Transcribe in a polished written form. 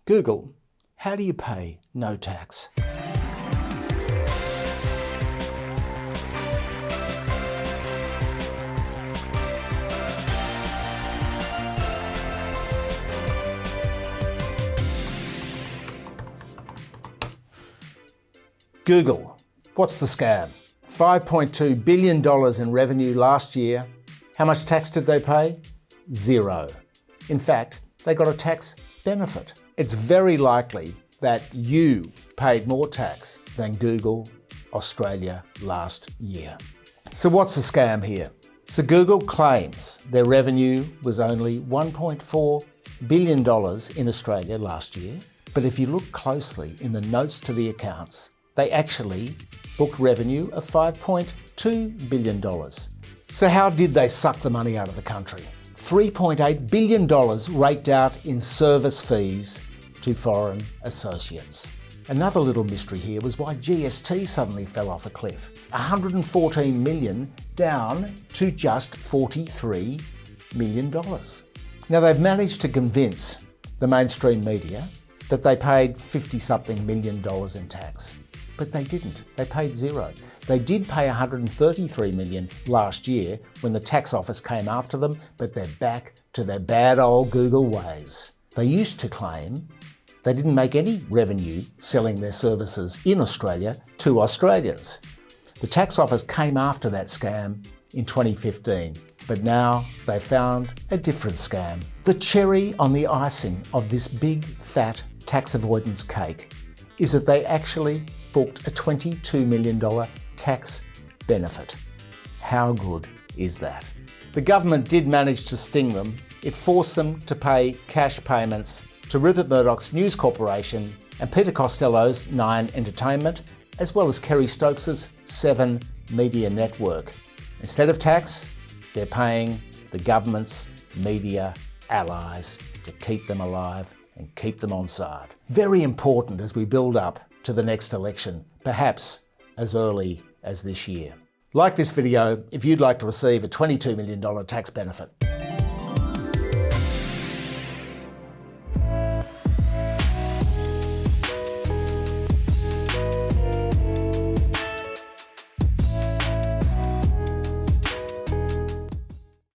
Google, how do you pay no tax? Google, what's the scam? $5.2 billion in revenue last year. How much tax did they pay? Zero. In fact, they got a tax benefit. It's very likely that you paid more tax than Google Australia last year. So what's the scam here? So Google claims their revenue was only $1.4 billion in Australia last year. But if you look closely in the notes to the accounts, they actually booked revenue of $5.2 billion. So how did they suck the money out of the country? $3.8 billion raked out in service fees to foreign associates. Another little mystery here was why GST suddenly fell off a cliff. $114 million down to just $43 million. Now they've managed to convince the mainstream media that they paid $50-something million in tax. But they didn't. They paid zero. They did pay $133 million last year when the tax office came after them, but they're back to their bad old Google ways. They used to claim they didn't make any revenue selling their services in Australia to Australians. The tax office came after that scam in 2015, but now they found a different scam. The cherry on the icing of this big, fat tax avoidance cake is that they actually booked a $22 million tax benefit. How good is that? The government did manage to sting them. It forced them to pay cash payments to Rupert Murdoch's News Corporation and Peter Costello's Nine Entertainment, as well as Kerry Stokes' Seven Media Network. Instead of tax, they're paying the government's media allies to keep them alive and keep them on side. Very important as we build up to the next election, perhaps as early as this year. Like this video if you'd like to receive a $22 million tax benefit.